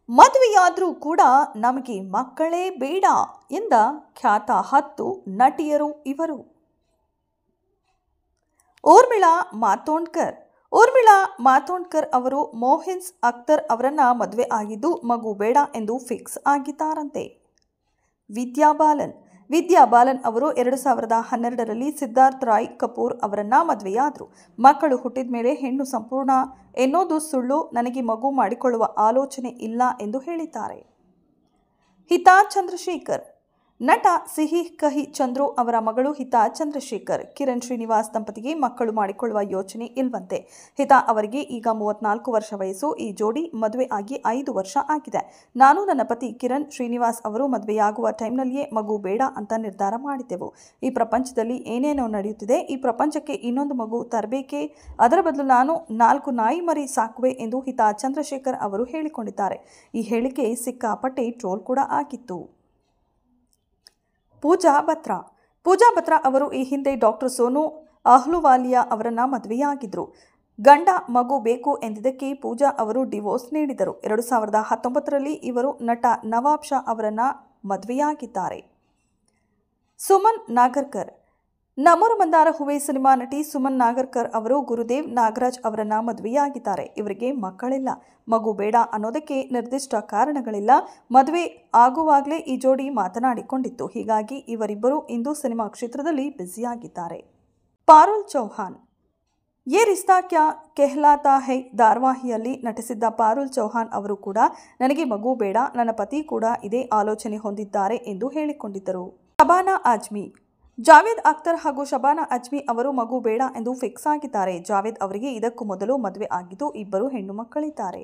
ಮದುವೆಯಾದರೂ ಕೂಡ ನಮಗೆ ಮಕ್ಕಳೇ ಬೇಡ ಎಂದ ಖ್ಯಾತ 10 ನಟಿಯರು ಇವರು. ಊರ್ಮಿಳಾ ಮಾತೋಂಡ್ಕರ್ ಅವರು ಮೊಹಿನ್ಸ್ ಅಖ್ತರ್ ಅವರನ್ನ ಮದುವೆ ಆಗಿದ್ದು ಮಗು ಬೇಡ ಎಂದು ಫಿಕ್ಸ್ ಆಗಿದ್ದಾರಂತೆ. ವಿದ್ಯಾ ಬಾಲನ್ ಅವರು 2012ರಲ್ಲಿ ಸಿದ್ಧಾರ್ಥ್ ರಾಯ್ ಕಪೂರ್ ಅವರನ್ನ ಮದುವೆಯಾದರು. ಮಕ್ಕಳು ಹುಟ್ಟಿದ ಮೇಲೆ ಹೆಣ್ಣು ಸಂಪೂರ್ಣ ಎನ್ನುವುದು ಸುಳ್ಳು, ನನಗೆ ಮಗು ಮಾಡಿಕೊಳ್ಳುವ ಆಲೋಚನೆ ಇಲ್ಲ ಎಂದು ಹೇಳಿದ್ದಾರೆ. ಹಿತಾ ಚಂದ್ರಶೇಖರ್ ನಟ ಸಿಹಿ ಕಹಿ ಚಂದ್ರು ಅವರ ಮಗಳು ಹಿತಾ ಚಂದ್ರಶೇಖರ್ ಕಿರಣ್ ಶ್ರೀನಿವಾಸ್ ದಂಪತಿಗೆ ಮಕ್ಕಳು ಮಾಡಿಕೊಳ್ಳುವ ಯೋಚನೆ ಇಲ್ವಂತೆ. ಹಿತಾ ಅವರಿಗೆ ಈಗ 34 ವರ್ಷ ವಯಸ್ಸು. ಈ ಜೋಡಿ ಮದುವೆ ಆಗಿ 5 ವರ್ಷ ಆಗಿದೆ. ನಾನು ನನ್ನ ಪತಿ ಕಿರಣ್ ಶ್ರೀನಿವಾಸ್ ಅವರು ಮದುವೆಯಾಗುವ ಟೈಮ್ನಲ್ಲಿಯೇ ಮಗು ಬೇಡ ಅಂತ ನಿರ್ಧಾರ ಮಾಡಿದ್ದೆವು. ಈ ಪ್ರಪಂಚದಲ್ಲಿ ಏನೇನೋ ನಡೆಯುತ್ತಿದೆ, ಈ ಪ್ರಪಂಚಕ್ಕೆ ಇನ್ನೊಂದು ಮಗು ತರಬೇಕೇ, ಅದರ ಬದಲು ನಾನು 4 ನಾಯಿ ಮರಿ ಸಾಕುವೆ ಎಂದು ಹಿತಾ ಚಂದ್ರಶೇಖರ್ ಅವರು ಹೇಳಿಕೊಂಡಿದ್ದಾರೆ. ಈ ಹೇಳಿಕೆ ಸಿಕ್ಕಾಪಟ್ಟೆ ಟ್ರೋಲ್ ಕೂಡ ಆಗಿತ್ತು. ಪೂಜಾ ಬತ್ರಾ ಅವರು ಈ ಹಿಂದೆ ಡಾಕ್ಟರ್ ಸೋನು ಅಹ್ಲುವಾಲಿಯಾ ಅವರನ್ನ ಮದುವೆಯಾಗಿದ್ದರು. ಗಂಡ ಮಗು ಬೇಕು ಎಂದಿದ್ದಕ್ಕೆ ಪೂಜಾ ಅವರು ಡಿವೋರ್ಸ್ ನೀಡಿದರು. 2019ರಲ್ಲಿ ಇವರು ನಟ ನವಾಬ್ ಶಾ ಅವರನ್ನ ಮದುವೆಯಾಗಿದ್ದಾರೆ. ಸುಮನ್ ನಾಗರ್ಕರ್ ನಮ್ಮೂರ ಮಂದಾರ ಹೂವೆ ಸಿನಿಮಾ ನಟಿ ಸುಮನ್ ನಾಗರ್ಕರ್ ಅವರು ಗುರುದೇವ್ ನಾಗರಾಜ್ ಅವರನ್ನ ಮದುವೆಯಾಗಿದ್ದಾರೆ. ಇವರಿಗೆ ಮಕ್ಕಳಿಲ್ಲ. ಮಗು ಬೇಡ ಅನ್ನೋದಕ್ಕೆ ನಿರ್ದಿಷ್ಟ ಕಾರಣಗಳಿಲ್ಲ. ಮದುವೆ ಆಗುವಾಗಲೇ ಈ ಜೋಡಿ ಮಾತನಾಡಿಕೊಂಡಿತ್ತು. ಹೀಗಾಗಿ ಇವರಿಬ್ಬರು ಇಂದು ಸಿನಿಮಾ ಕ್ಷೇತ್ರದಲ್ಲಿ ಬ್ಯುಸಿಯಾಗಿದ್ದಾರೆ. ಪಾರುಲ್ ಚೌಹಾನ್ ಯೇ ರಿಶ್ತಾ ಕ್ಯಾ ಕೆಹ್ಲಾತಾ ಹೈ ಧಾರಾವಾಹಿಯಲ್ಲಿ ನಟಿಸಿದ್ದ ಪಾರುಲ್ ಚೌಹಾನ್ ಅವರು ಕೂಡ ನನಗೆ ಮಗು ಬೇಡ, ನನ್ನ ಪತಿ ಕೂಡ ಇದೇ ಆಲೋಚನೆ ಹೊಂದಿದ್ದಾರೆ ಎಂದು ಹೇಳಿಕೊಂಡಿದ್ದರು. ಶಬಾನಾ ಆಜ್ಮಿ ಜಾವೇದ್ ಅಖ್ತರ್ ಹಾಗೂ ಶಬಾನಾ ಆಜ್ಮಿ ಅವರು ಮಗು ಬೇಡ ಎಂದು ಫಿಕ್ಸ್ ಆಗಿದ್ದಾರೆ. ಜಾವೇದ್ ಅವರಿಗೆ ಇದಕ್ಕೂ ಮೊದಲು ಮದುವೆ ಆಗಿದ್ದು ಇಬ್ಬರು ಹೆಣ್ಣು ಮಕ್ಕಳಿದ್ದಾರೆ.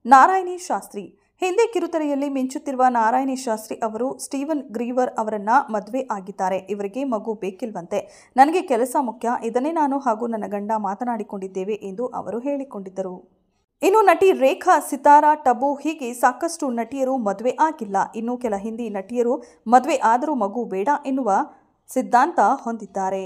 ನಾರಾಯಣಿ ಶಾಸ್ತ್ರಿ ಹಿಂದಿ ಕಿರುತೆರೆಯಲ್ಲಿ ಮಿಂಚುತ್ತಿರುವ ನಾರಾಯಣಿ ಶಾಸ್ತ್ರಿ ಅವರು ಸ್ಟೀವನ್ ಗ್ರೀವರ್ ಅವರನ್ನ ಮದುವೆ ಆಗಿದ್ದಾರೆ. ಇವರಿಗೆ ಮಗು ಬೇಕಿಲ್ವಂತೆ. ನನಗೆ ಕೆಲಸ ಮುಖ್ಯ, ಇದನ್ನೇ ನಾನು ಹಾಗೂ ನನ್ನ ಗಂಡ ಮಾತನಾಡಿಕೊಂಡಿದ್ದೇವೆ ಎಂದು ಅವರು ಹೇಳಿಕೊಂಡಿದ್ದರು. ಇನ್ನು ನಟಿ ರೇಖಾ, ಸಿತಾರಾ, ಟಬು ಹೀಗೆ ಸಾಕಷ್ಟು ನಟಿಯರು ಮದುವೆ ಆಗಿಲ್ಲ. ಇನ್ನು ಕೆಲ ಹಿಂದಿ ನಟಿಯರು ಮದುವೆ ಆದರೂ ಮಗು ಬೇಡ ಎನ್ನುವ ಸಿದ್ಧಾಂತ ಹೊಂದಿದ್ದಾರೆ.